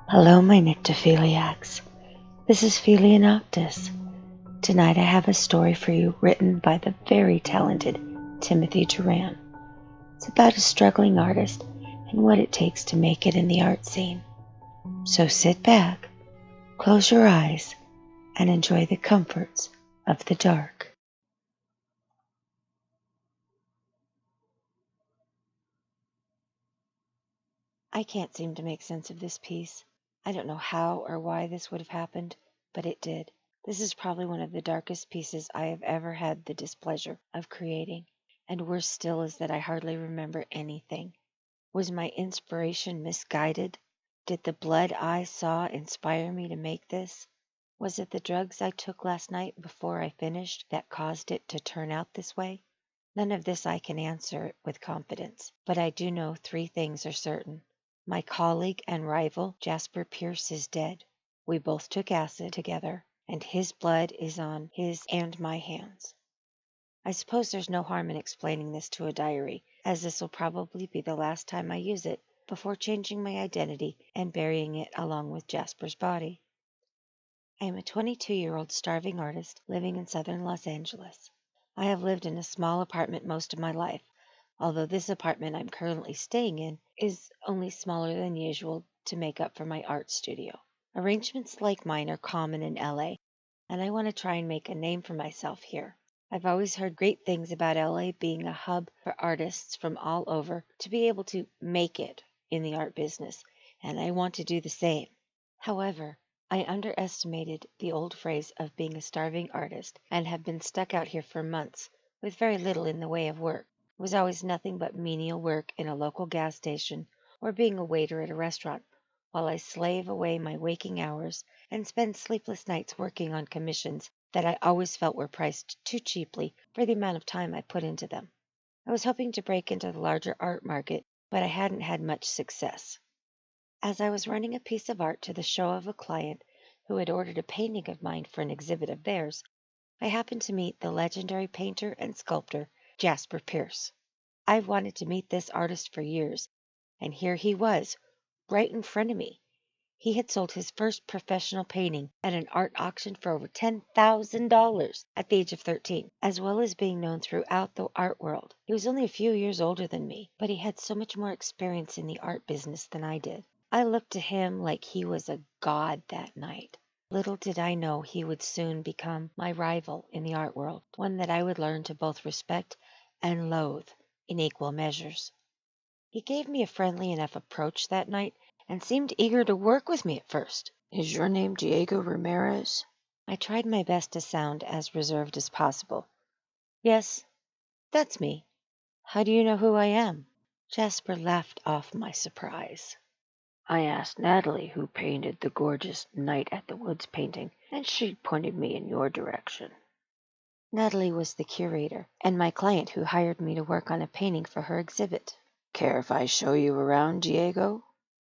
Hello, my Nyctophiliacs. This is Philianoctis. Tonight I have a story for you written by the very talented Timothy Duran. It's about a struggling artist and what it takes to make it in the art scene. So sit back, close your eyes, and enjoy the comforts of the dark. I can't seem to make sense of this piece. I don't know how or why this would have happened, but it did. This is probably one of the darkest pieces I have ever had the displeasure of creating, and worse still is that I hardly remember anything. Was my inspiration misguided? Did the blood I saw inspire me to make this? Was it the drugs I took last night before I finished that caused it to turn out this way? None of this I can answer with confidence, but I do know three things are certain. My colleague and rival, Jasper Pierce, is dead. We both took acid together, and his blood is on his and my hands. I suppose there's no harm in explaining this to a diary, as this will probably be the last time I use it before changing my identity and burying it along with Jasper's body. I am a 22-year-old starving artist living in southern Los Angeles. I have lived in a small apartment most of my life, although this apartment I'm currently staying in is only smaller than usual to make up for my art studio. Arrangements like mine are common in LA, and I want to try and make a name for myself here. I've always heard great things about LA being a hub for artists from all over to be able to make it in the art business, and I want to do the same. However, I underestimated the old phrase of being a starving artist and have been stuck out here for months with very little in the way of work. It was always nothing but menial work in a local gas station or being a waiter at a restaurant, while I slave away my waking hours and spend sleepless nights working on commissions that I always felt were priced too cheaply for the amount of time I put into them. I was hoping to break into the larger art market, but I hadn't had much success. As I was running a piece of art to the show of a client who had ordered a painting of mine for an exhibit of theirs, I happened to meet the legendary painter and sculptor Jasper Pierce. I've wanted to meet this artist for years, and here he was, right in front of me. He had sold his first professional painting at an art auction for over $10,000 at the age of 13, as well as being known throughout the art world. He was only a few years older than me, but he had so much more experience in the art business than I did. I looked to him like he was a god that night. Little did I know he would soon become my rival in the art world, one that I would learn to both respect and loathe in equal measures. He gave me a friendly enough approach that night and seemed eager to work with me at first. "Is your name Diego Ramirez?" I tried my best to sound as reserved as possible. "Yes, that's me. How do you know who I am?" Jasper laughed off my surprise. "I asked Natalie, who painted the gorgeous Night at the Woods painting, and she pointed me in your direction." Natalie was the curator and my client who hired me to work on a painting for her exhibit. "Care if I show you around, Diego?"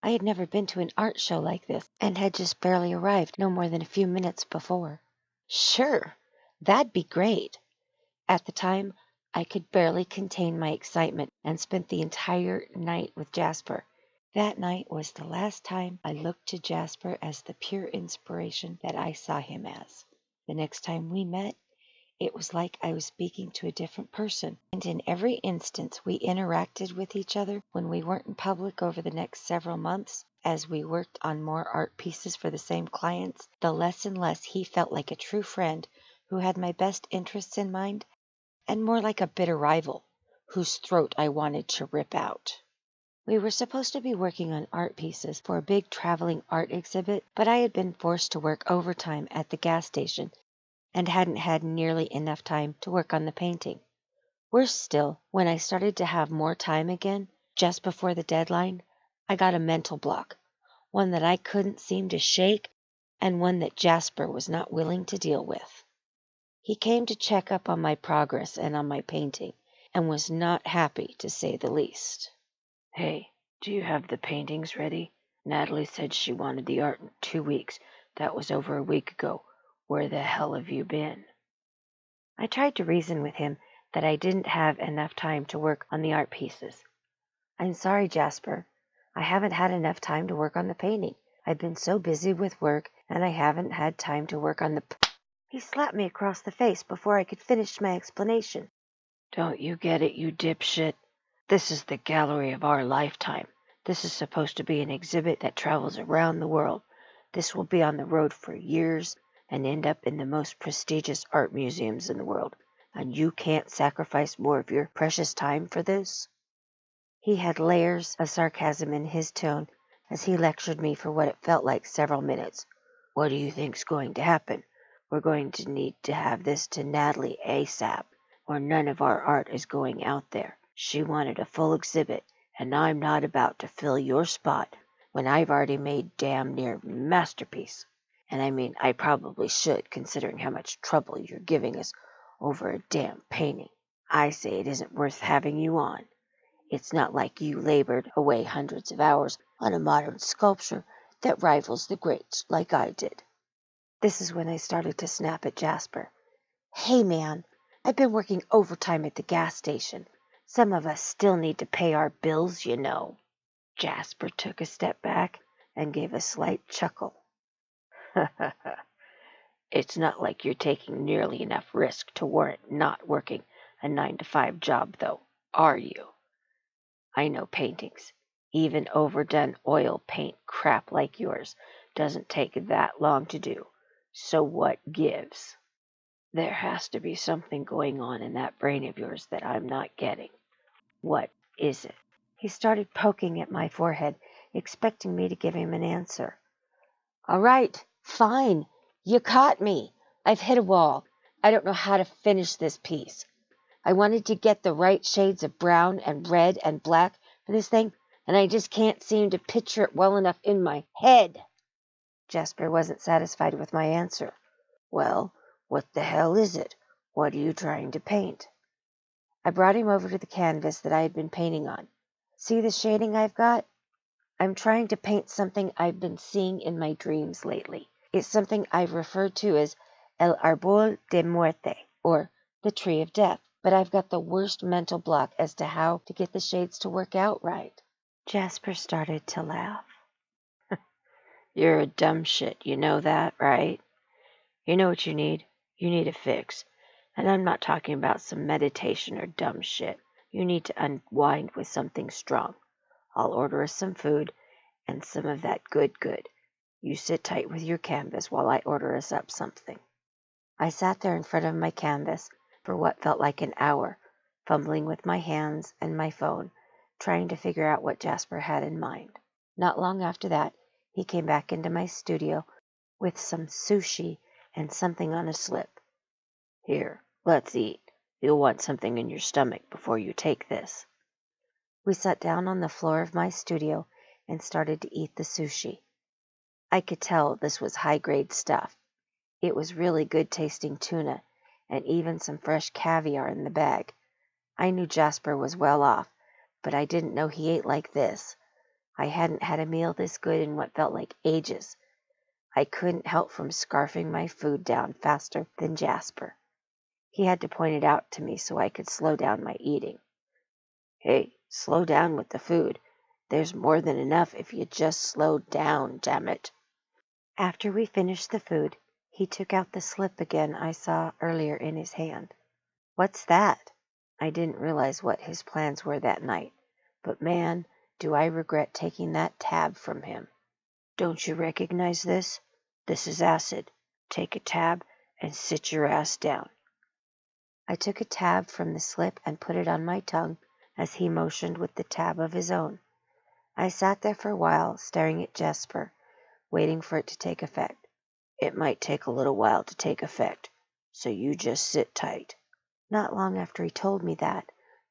I had never been to an art show like this and had just barely arrived no more than a few minutes before. Sure, that'd be great. At the time, I could barely contain my excitement and spent the entire night with Jasper. That night was the last time I looked to Jasper as the pure inspiration that I saw him as. The next time we met, it was like I was speaking to a different person, and in every instance we interacted with each other when we weren't in public over the next several months, as we worked on more art pieces for the same clients, the less and less he felt like a true friend who had my best interests in mind, and more like a bitter rival whose throat I wanted to rip out. We were supposed to be working on art pieces for a big traveling art exhibit, but I had been forced to work overtime at the gas station and hadn't had nearly enough time to work on the painting. Worse still, when I started to have more time again, just before the deadline, I got a mental block, one that I couldn't seem to shake and one that Jasper was not willing to deal with. He came to check up on my progress and on my painting, and was not happy, to say the least. "Hey, do you have the paintings ready? Natalie said she wanted the art in 2 weeks. That was over a week ago. Where the hell have you been?" I tried to reason with him that I didn't have enough time to work on the art pieces. "I'm sorry, Jasper. I haven't had enough time to work on the painting. I've been so busy with work, and I haven't had time to work on the He slapped me across the face before I could finish my explanation. Don't you get it, you dipshit? This is the gallery of our lifetime. This is supposed to be an exhibit that travels around the world. This will be on the road for years and end up in the most prestigious art museums in the world. And you can't sacrifice more of your precious time for this? He had layers of sarcasm in his tone as he lectured me for what it felt like several minutes. What do you think's going to happen? We're going to need to have this to Natalie ASAP, or none of our art is going out there. She wanted a full exhibit, and I'm not about to fill your spot when I've already made damn near masterpiece. And I mean, I probably should, considering how much trouble you're giving us over a damn painting. I say it isn't worth having you on. It's not like you labored away hundreds of hours on a modern sculpture that rivals the greats like I did. This is when I started to snap at Jasper. Hey, man, I've been working overtime at the gas station. Some of us still need to pay our bills, you know. Jasper took a step back and gave a slight chuckle. It's not like you're taking nearly enough risk to warrant not working a 9-to-5 job, though, are you? I know paintings. Even overdone oil paint crap like yours doesn't take that long to do. So what gives? There has to be something going on in that brain of yours that I'm not getting. What is it? He started poking at my forehead, expecting me to give him an answer. All right, fine. You caught me. I've hit a wall. I don't know how to finish this piece. I wanted to get the right shades of brown and red and black for this thing, and I just can't seem to picture it well enough in my head. Jasper wasn't satisfied with my answer. Well, what the hell is it? What are you trying to paint? I brought him over to the canvas that I had been painting on. See the shading I've got? I'm trying to paint something I've been seeing in my dreams lately. It's something I've referred to as El Árbol de Muerte, or the Tree of Death. But I've got the worst mental block as to how to get the shades to work out right. Jasper started to laugh. You're a dumb shit, you know that, right? You know what you need? You need a fix. And I'm not talking about some meditation or dumb shit. You need to unwind with something strong. I'll order us some food and some of that good. You sit tight with your canvas while I order us up something. I sat there in front of my canvas for what felt like an hour, fumbling with my hands and my phone, trying to figure out what Jasper had in mind. Not long after that, he came back into my studio with some sushi and something on a slip. Here, let's eat. You'll want something in your stomach before you take this. We sat down on the floor of my studio and started to eat the sushi. I could tell this was high-grade stuff. It was really good-tasting tuna, and even some fresh caviar in the bag. I knew Jasper was well off, but I didn't know he ate like this. I hadn't had a meal this good in what felt like ages. I couldn't help from scarfing my food down faster than Jasper. He had to point it out to me so I could slow down my eating. Hey, slow down with the food. There's more than enough if you just slow down, damn it. After we finished the food, he took out the slip again I saw earlier in his hand. What's that? I didn't realize what his plans were that night, but man, do I regret taking that tab from him. Don't you recognize this? This is acid. Take a tab and sit your ass down. I took a tab from the slip and put it on my tongue as he motioned with the tab of his own. I sat there for a while, staring at Jasper, waiting for it to take effect. It might take a little while to take effect, so you just sit tight. Not long after he told me that,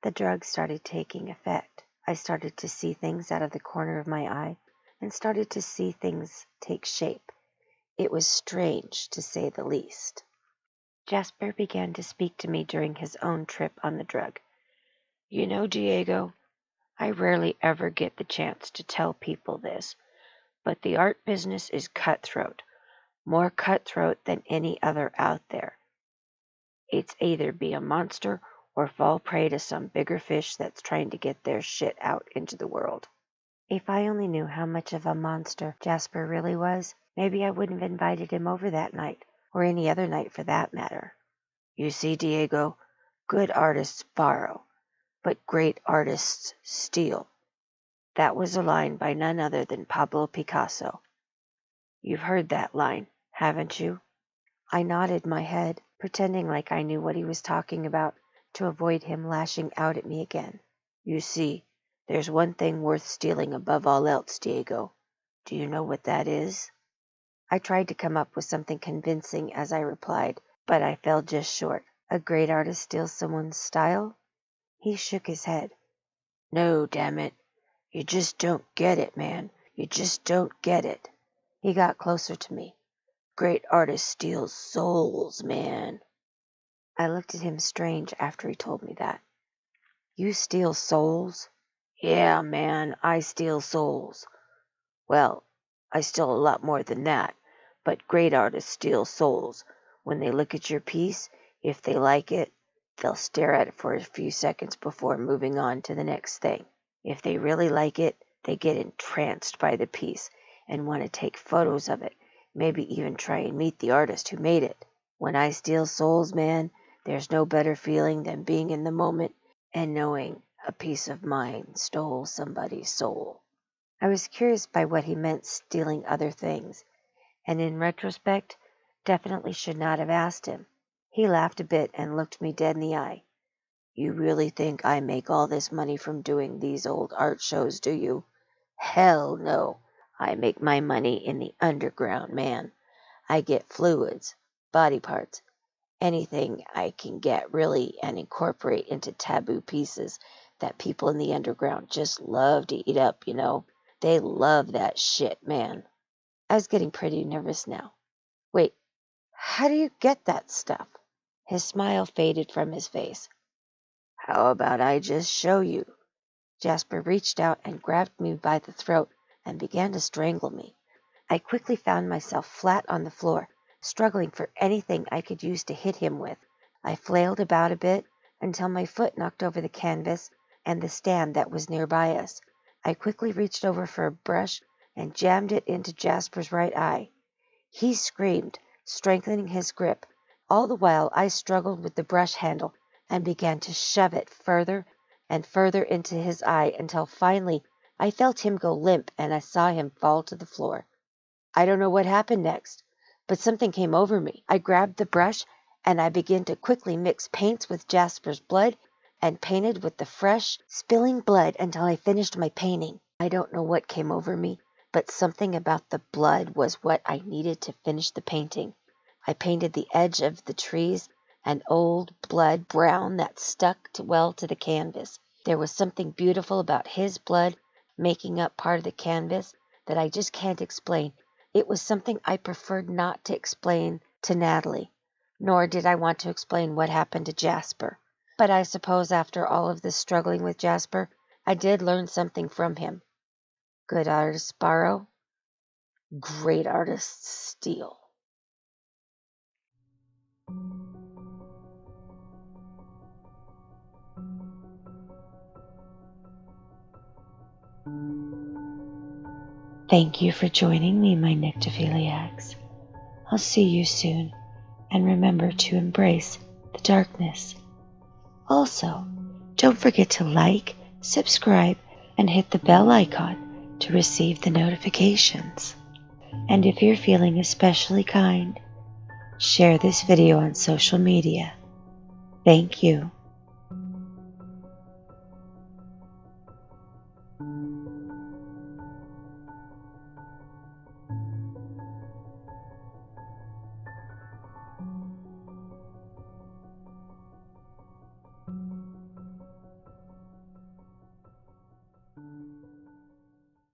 the drug started taking effect. I started to see things out of the corner of my eye and started to see things take shape. It was strange, to say the least. Jasper began to speak to me during his own trip on the drug. You know, Diego, I rarely ever get the chance to tell people this, but the art business is cutthroat. More cutthroat than any other out there. It's either be a monster or fall prey to some bigger fish that's trying to get their shit out into the world. If I only knew how much of a monster Jasper really was, maybe I wouldn't have invited him over that night, or any other night for that matter. You see, Diego, good artists borrow, but great artists steal. That was a line by none other than Pablo Picasso. You've heard that line, haven't you? I nodded my head, pretending like I knew what he was talking about, to avoid him lashing out at me again. You see, there's one thing worth stealing above all else, Diego. Do you know what that is? I tried to come up with something convincing as I replied, but I fell just short. A great artist steals someone's style? He shook his head. No, damn it. You just don't get it, man. You just don't get it. He got closer to me. Great artists steal souls, man. I looked at him strange after he told me that. You steal souls? Yeah, man, I steal souls. Well, I steal a lot more than that, but great artists steal souls. When they look at your piece, if they like it, they'll stare at it for a few seconds before moving on to the next thing. If they really like it, they get entranced by the piece and want to take photos of it, maybe even try and meet the artist who made it. When I steal souls, man, there's no better feeling than being in the moment and knowing a piece of mine stole somebody's soul. I was curious by what he meant stealing other things, and in retrospect, definitely should not have asked him. He laughed a bit and looked me dead in the eye. You really think I make all this money from doing these old art shows, do you? Hell no. I make my money in the underground, man. I get fluids, body parts, anything I can get really and incorporate into taboo pieces that people in the underground just love to eat up, you know. They love that shit, man. I was getting pretty nervous now. Wait, how do you get that stuff? His smile faded from his face. How about I just show you? Jasper reached out and grabbed me by the throat and began to strangle me. I quickly found myself flat on the floor, struggling for anything I could use to hit him with. I flailed about a bit until my foot knocked over the canvas and the stand that was nearby us. I quickly reached over for a brush and jammed it into Jasper's right eye. He screamed, strengthening his grip. All the while I struggled with the brush handle and began to shove it further and further into his eye until finally I felt him go limp and I saw him fall to the floor. I don't know what happened next, but something came over me. I grabbed the brush and I began to quickly mix paints with Jasper's blood and painted with the fresh, spilling blood until I finished my painting. I don't know what came over me, but something about the blood was what I needed to finish the painting. I painted the edge of the trees an old blood brown that stuck well to the canvas. There was something beautiful about his blood making up part of the canvas that I just can't explain. It was something I preferred not to explain to Natalie, nor did I want to explain what happened to Jasper. But I suppose after all of this struggling with Jasper, I did learn something from him. Good artists borrow, great artists steal. Thank you for joining me, my Nyctophiliacs. I'll see you soon, and remember to embrace the darkness. Also, don't forget to like, subscribe, and hit the bell icon to receive the notifications. And if you're feeling especially kind, share this video on social media. Thank you.